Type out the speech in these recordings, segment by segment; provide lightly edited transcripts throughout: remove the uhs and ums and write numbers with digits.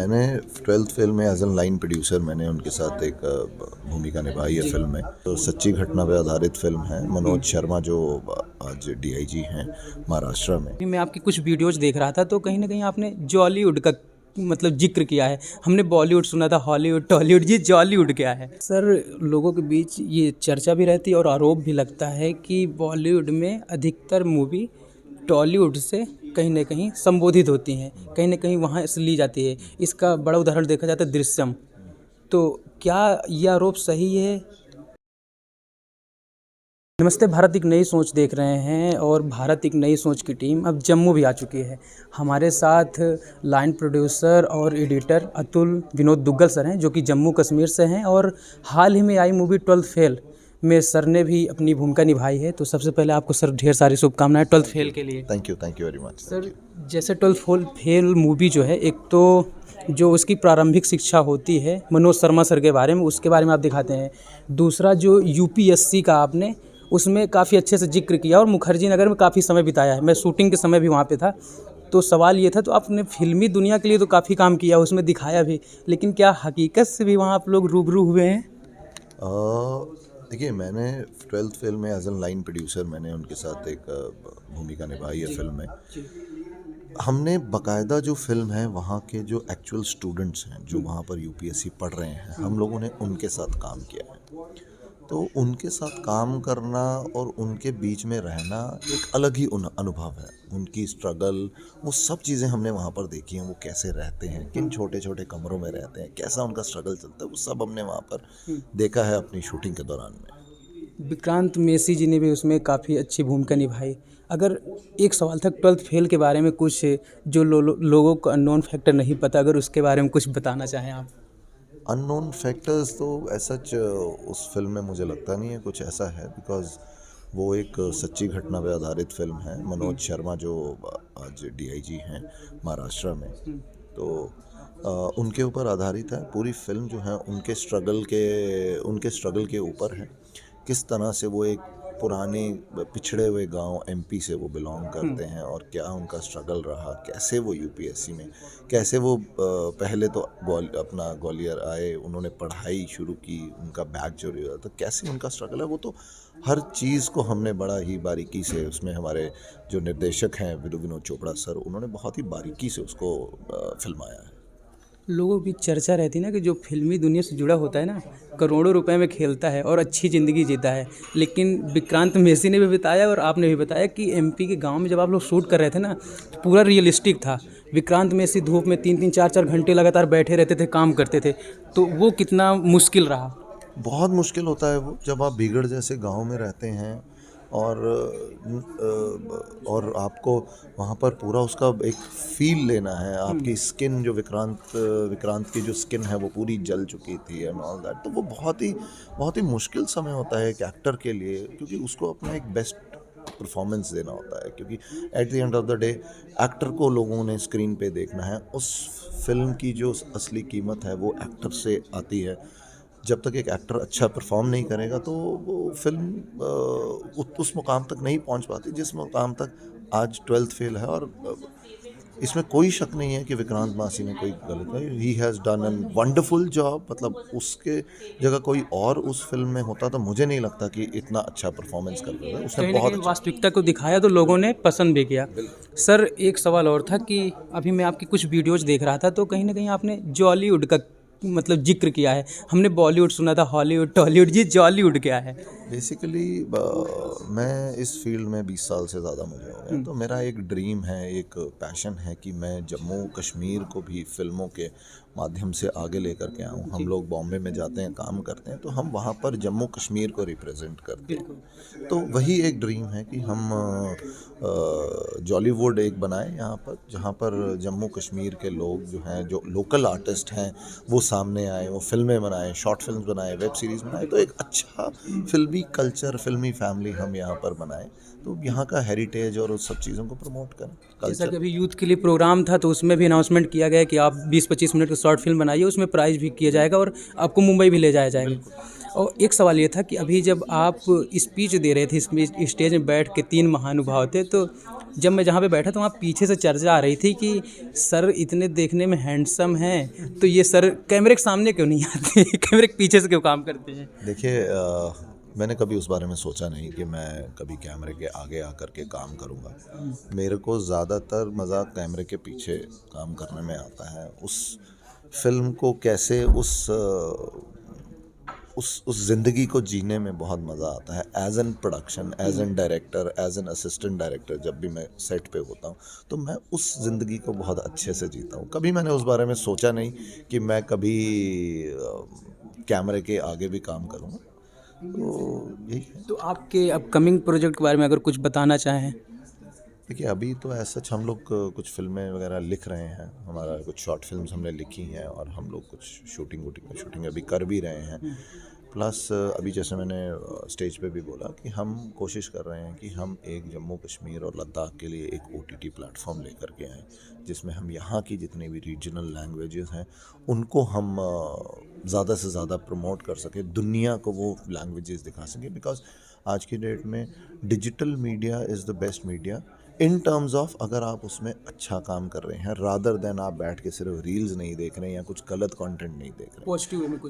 मैंने 12th film में as an line producer मैंने उनके साथ एक भूमिका निभाई है फिल्म में। तो सच्ची घटना पर आधारित फिल्म है। मनोज शर्मा जो आज डीआईजी हैं महाराष्ट्र में। मैं आपकी कुछ वीडियोज देख रहा था तो कहीं ना कहीं आपने जॉलीवुड का जिक्र किया है। हमने बॉलीवुड सुना था, हॉलीवुड, टॉलीवुड, ये जॉलीवुड क्या है सर? लोगों के बीच ये चर्चा भी रहती है और आरोप भी लगता है कि बॉलीवुड में अधिकतर मूवी टॉलीवुड से कहीं ना कहीं संबोधित होती हैं, कहीं ना कहीं वहाँ से ली जाती है। इसका बड़ा उदाहरण देखा जाता है दृश्यम। तो क्या यह आरोप सही है? नमस्ते भारत एक नई सोच देख रहे हैं और भारत एक नई सोच की टीम अब जम्मू भी आ चुकी है। हमारे साथ लाइन प्रोड्यूसर और एडिटर अतुल विनोद दुग्गल सर हैं जो कि जम्मू कश्मीर से हैं और हाल ही में आई मूवी 12th फेल में सर ने भी अपनी भूमिका निभाई है। तो सबसे पहले आपको सर ढेर सारी शुभकामनाएं 12th फेल के लिए। Thank you very much sir. जैसे 12th फेल मूवी जो है, एक तो जो उसकी प्रारंभिक शिक्षा होती है मनोज शर्मा सर के बारे में, उसके बारे में आप दिखाते हैं। दूसरा जो यूपीएससी का आपने उसमें काफ़ी अच्छे से जिक्र किया और मुखर्जी नगर में काफ़ी समय बिताया है। मैं शूटिंग के समय भी वहाँ पे था। तो सवाल ये था, तो आपने फिल्मी दुनिया के लिए तो काफ़ी काम किया, उसमें दिखाया भी, लेकिन क्या हकीकत से भी वहाँ आप लोग रूबरू हुए हैं? देखिए, मैंने 12th फिल्म में एज एन लाइन प्रोड्यूसर मैंने उनके साथ एक भूमिका निभाई है फिल्म में। हमने बाकायदा जो फिल्म है वहाँ के जो एक्चुअल स्टूडेंट्स हैं जो वहाँ पर यूपीएससी पढ़ रहे हैं, हम लोगों ने उनके साथ काम किया है। तो उनके साथ काम करना और उनके बीच में रहना एक अलग ही अनुभव है। उनकी स्ट्रगल, वो सब चीज़ें हमने वहाँ पर देखी हैं। वो कैसे रहते हैं, किन छोटे छोटे कमरों में रहते हैं, कैसा उनका स्ट्रगल चलता है, वो सब हमने वहाँ पर देखा है अपनी शूटिंग के दौरान में। विक्रांत मेसी जी ने भी उसमें काफ़ी अच्छी भूमिका निभाई। अगर एक सवाल था 12th फेल के बारे में, कुछ जो लोगों को अननोन फैक्टर नहीं पता, अगर उसके बारे में कुछ बताना चाहें आप। अननोन फैक्टर्स तो ऐसा उस फिल्म में मुझे लगता नहीं है कुछ ऐसा है, बिकॉज वो एक सच्ची घटना पर आधारित फिल्म है। मनोज शर्मा जो आज डीआईजी हैं महाराष्ट्र में, तो उनके ऊपर आधारित है पूरी फिल्म। जो है उनके स्ट्रगल के ऊपर है। किस तरह से वो एक पुराने पिछड़े हुए गांव एमपी से वो बिलोंग करते हैं और क्या उनका स्ट्रगल रहा, कैसे वो यूपीएससी में, कैसे वो पहले तो अपना ग्वालियर आए, उन्होंने पढ़ाई शुरू की, उनका बैग चोरी हुआ, तो कैसे उनका स्ट्रगल है। वो तो हर चीज़ को हमने बड़ा ही बारीकी से, उसमें हमारे जो निर्देशक हैं विनोद चोपड़ा सर, उन्होंने बहुत ही बारीकी से उसको फिल्माया है। लोगों की चर्चा रहती है ना कि जो फिल्मी दुनिया से जुड़ा होता है ना, करोड़ों रुपए में खेलता है और अच्छी ज़िंदगी जीता है। लेकिन विक्रांत मेसी ने भी बताया और आपने भी बताया कि एमपी के गांव में जब आप लोग शूट कर रहे थे ना, तो पूरा रियलिस्टिक था। विक्रांत मेसी धूप में 3-3, 4-4 घंटे लगातार बैठे रहते थे, काम करते थे। तो वो कितना मुश्किल रहा? बहुत मुश्किल होता है वो, जब आप बीगड़ जैसे गांव में रहते हैं और आपको वहाँ पर पूरा उसका एक फील लेना है। आपकी स्किन जो विक्रांत की जो स्किन है वो पूरी जल चुकी थी एंड ऑल दैट। तो वो बहुत ही मुश्किल समय होता है एक एक्टर के लिए, क्योंकि उसको अपना एक बेस्ट परफॉर्मेंस देना होता है। क्योंकि at the end of the day actor को लोगों ने स्क्रीन पे देखना है। उस फिल्म की जो असली कीमत है वो एक्टर से आती है। जब तक एक एक्टर अच्छा परफॉर्म नहीं करेगा तो वो फिल्म उस मुकाम तक नहीं पहुंच पाती जिस मुकाम तक आज 12th फेल है। और इसमें कोई शक नहीं है कि विक्रांत मासी ने कोई गलत है। He has done an wonderful job. मतलब उसके जगह कोई और उस फिल्म में होता तो मुझे नहीं लगता कि इतना अच्छा परफॉर्मेंस कर पाता। उसने कहीं ना बहुत कहीं अच्छा वास्तविकता को दिखाया तो लोगों ने पसंद भी किया। सर, एक सवाल और था कि अभी मैं आपकी कुछ वीडियोज देख रहा था तो कहीं ना कहीं आपने जॉलीवुड का जिक्र किया है। हमने बॉलीवुड सुना था, हॉलीवुड, टॉलीवुड, ये जॉलीवुड क्या है? बेसिकली मैं इस फील्ड में 20 साल से ज़्यादा मुझे हो गया। तो मेरा एक ड्रीम है, एक पैशन है कि मैं जम्मू कश्मीर को भी फिल्मों के माध्यम से आगे लेकर के आऊँ। हम लोग बॉम्बे में जाते हैं, काम करते हैं, तो हम वहाँ पर जम्मू कश्मीर को रिप्रेजेंट करते हैं। तो वही एक ड्रीम है कि हम जॉलीवुड एक बनाएं यहाँ पर, जहाँ पर जम्मू कश्मीर के लोग जो हैं, जो लोकल आर्टिस्ट हैं, वो सामने आए, वो फिल्में बनाएं, शॉर्ट फिल्म्स बनाएं, वेब सीरीज़ बनाएं। तो एक अच्छा फिल्मी कल्चर, फिल्मी फैमिली हम यहाँ पर बनाएं, तो यहाँ का हेरिटेज और उस सब चीज़ों को प्रमोट करें। जैसा कि अभी यूथ के लिए प्रोग्राम था तो उसमें भी अनाउंसमेंट किया गया कि आप 20-25 मिनट की शॉर्ट फिल्म बनाइए, उसमें प्राइज़ भी किया जाएगा और आपको मुंबई भी ले जाया जाएगा। और एक सवाल ये था कि अभी जब आप स्पीच दे रहे थे, इसमें स्टेज में बैठ के 3 महानुभाव थे, तो जब मैं जहाँ पे बैठा तो वहाँ पीछे से चर्चा आ रही थी कि सर इतने देखने में हैंडसम हैं, तो ये सर कैमरे के सामने क्यों नहीं आते कैमरे के पीछे से क्यों काम करते हैं? देखिए, मैंने कभी उस बारे में सोचा नहीं कि मैं कभी कैमरे के आगे आकर के काम करूँगा। मेरे को ज़्यादातर मज़ा कैमरे के पीछे काम करने में आता है। उस फिल्म को कैसे उस ज़िंदगी को जीने में बहुत मज़ा आता है। As an production, as an director, as an assistant director, जब भी मैं सेट पे होता हूँ तो मैं उस ज़िंदगी को बहुत अच्छे से जीता हूँ। कभी मैंने उस बारे में सोचा नहीं कि मैं कभी कैमरे के आगे भी काम करूँगा। तो यही है। तो आपके अपकमिंग प्रोजेक्ट के बारे में अगर कुछ बताना चाहें? देखिए, अभी तो ऐसा हम लोग कुछ फिल्में वगैरह लिख रहे हैं। हमारा कुछ शॉर्ट फिल्म्स हमने लिखी हैं और हम लोग कुछ शूटिंग अभी कर भी रहे हैं। प्लस अभी जैसे मैंने स्टेज पे भी बोला कि हम कोशिश कर रहे हैं कि हम एक जम्मू कश्मीर और लद्दाख के लिए एक OTT प्लेटफॉर्म लेकर के आएँ, जिसमें हम यहाँ की जितनी भी रीजनल लैंग्वेजेस हैं उनको हम ज़्यादा से ज़्यादा प्रमोट कर सकें, दुनिया को वो लैंग्वेजेस दिखा सकें। बिकॉज आज की डेट में digital media is the best media in terms of, अगर आप उसमें अच्छा काम कर रहे हैं रादर देन आप बैठ के सिर्फ रील्स नहीं देख रहे हैं या कुछ गलत कंटेंट नहीं देख रहे हैं।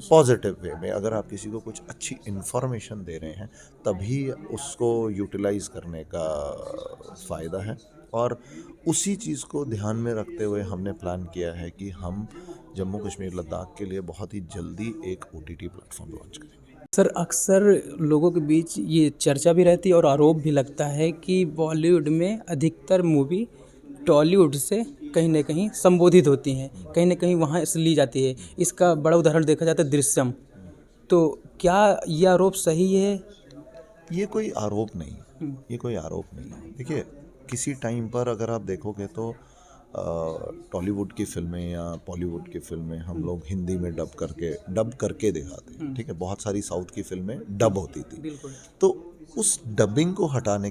पॉजिटिव वे में अगर आप किसी को कुछ अच्छी इन्फॉर्मेशन दे रहे हैं तभी उसको यूटिलाइज करने का फ़ायदा है। और उसी चीज़ को ध्यान में रखते हुए हमने प्लान किया है कि हम जम्मू कश्मीर लद्दाख के लिए बहुत ही जल्दी एक OTT प्लेटफॉर्म लॉन्च करेंगे। सर अक्सर लोगों के बीच ये चर्चा भी रहती है और आरोप भी लगता है कि बॉलीवुड में अधिकतर मूवी टॉलीवुड से कहीं ना कहीं संबोधित होती हैं, कहीं ना कहीं वहाँ से ली जाती है। इसका बड़ा उदाहरण देखा जाता है दृश्यम। तो क्या ये आरोप सही है? ये कोई आरोप नहीं है, ये कोई आरोप नहीं है। देखिए, किसी टाइम पर अगर आप देखोगे तो टॉलीवुड की फिल्में या बॉलीवुड की फिल्में हम लोग हिंदी में डब करके दिखाते हैं। ठीक है, बहुत सारी साउथ की फिल्में डब होती थी। बिल्कुल। तो उस डबिंग को हटाने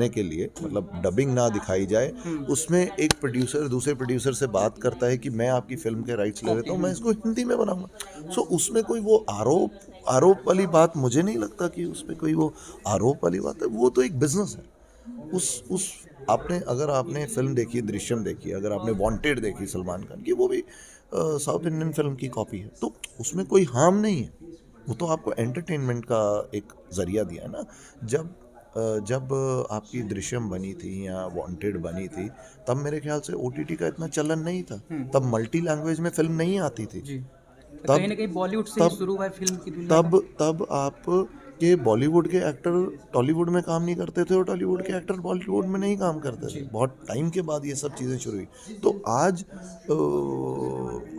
के लिए, मतलब डबिंग ना दिखाई जाए, उसमें एक प्रोड्यूसर दूसरे प्रोड्यूसर से बात करता है कि मैं आपकी फिल्म के राइट्स ले लेता हूँ, मैं इसको हिंदी में बनाऊंगा। सो उसमें कोई वो आरोप वाली बात मुझे नहीं लगता कि उसमें कोई वो आरोप वाली बात है। वो तो एक बिजनेस है। अगर आपने फिल्म देखी, दृश्यम देखी, अगर आपने वांटेड देखी सलमान खान की, वो भी साउथ इंडियन फिल्म की कॉपी है, तो उसमें कोई हार्म नहीं है। वो तो आपको एंटरटेनमेंट का एक जरिया दिया है ना। जब आपकी दृश्यम बनी थी या वांटेड बनी थी, तब मेरे ख्याल से OTT का इतना चलन नहीं था। तब मल्टी लैंग्वेज में फिल्म नहीं आती थी। कहीं ना कहीं बॉलीवुड से शुरू हुआ फिल्म की दुनिया। तब आप कि बॉलीवुड के एक्टर टॉलीवुड में काम नहीं करते थे और टॉलीवुड के एक्टर बॉलीवुड में नहीं काम करते थे। बहुत टाइम के बाद ये सब चीज़ें शुरू हुई। तो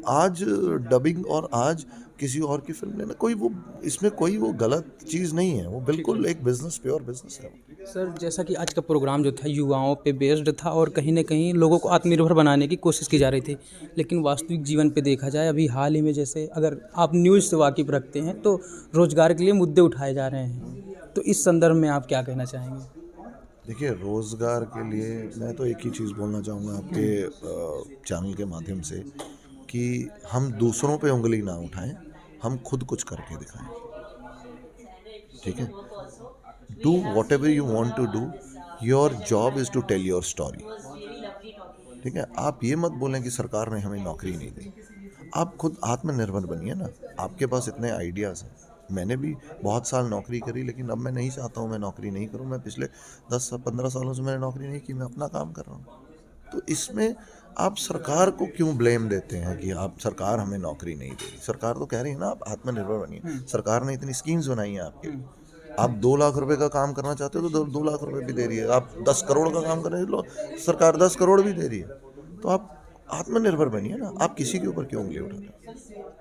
आज डबिंग और आज किसी और की फिल्म लेना, इसमें कोई वो गलत चीज़ नहीं है। वो बिल्कुल एक बिजनेस, प्योर बिजनेस है। सर जैसा कि आज का प्रोग्राम जो था युवाओं पे बेस्ड था और कहीं ना कहीं लोगों को आत्मनिर्भर बनाने की कोशिश की जा रही थी, लेकिन वास्तविक जीवन पे देखा जाए अभी हाल ही में, जैसे अगर आप न्यूज़ से वाकिफ़ रखते हैं, तो रोज़गार के लिए मुद्दे उठाए जा रहे हैं। तो इस संदर्भ में आप क्या कहना चाहेंगे? देखिए, रोज़गार के लिए मैं तो एक ही चीज़ बोलना चाहूँगा आपके चैनल के माध्यम से कि हम दूसरों पे उंगली ना उठाएं, हम खुद कुछ करके दिखाएं। ठीक है, do whatever you want to do, your job is to tell your story. ठीक है, आप ये मत बोलें कि सरकार ने हमें नौकरी नहीं दी। आप खुद आत्मनिर्भर बनिए ना। आपके पास इतने आइडियाज़ हैं। मैंने भी बहुत साल नौकरी करी, लेकिन अब मैं नहीं चाहता हूँ मैं नौकरी नहीं करूँ। मैं पिछले 10-15 सालों से मैंने नौकरी नहीं की, मैं अपना काम कर रहा हूँ। तो इसमें आप सरकार को क्यों ब्लेम देते हैं कि आप सरकार हमें नौकरी नहीं दे रही? सरकार तो कह रही है ना आप आत्मनिर्भर बनिए। सरकार ने इतनी स्कीम्स बनाई हैं आपके लिए। आप 2 लाख रुपए का काम करना चाहते हो तो 2 लाख रुपए भी दे रही है। आप 10 करोड़ का काम कर रहे हो, सरकार 10 करोड़ भी दे रही है। तो आप आत्मनिर्भर बनिए ना। आप किसी के ऊपर क्यों उंगली उठाते हैं?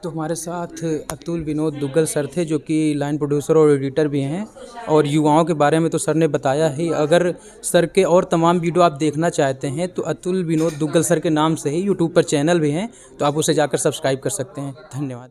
तो हमारे साथ अतुल विनोद दुग्गल सर थे, जो कि लाइन प्रोड्यूसर और एडिटर भी हैं। और युवाओं के बारे में तो सर ने बताया ही। अगर सर के और तमाम वीडियो आप देखना चाहते हैं तो अतुल विनोद दुग्गल सर के नाम से ही यूट्यूब पर चैनल भी हैं, तो आप उसे जाकर सब्सक्राइब कर सकते हैं। धन्यवाद।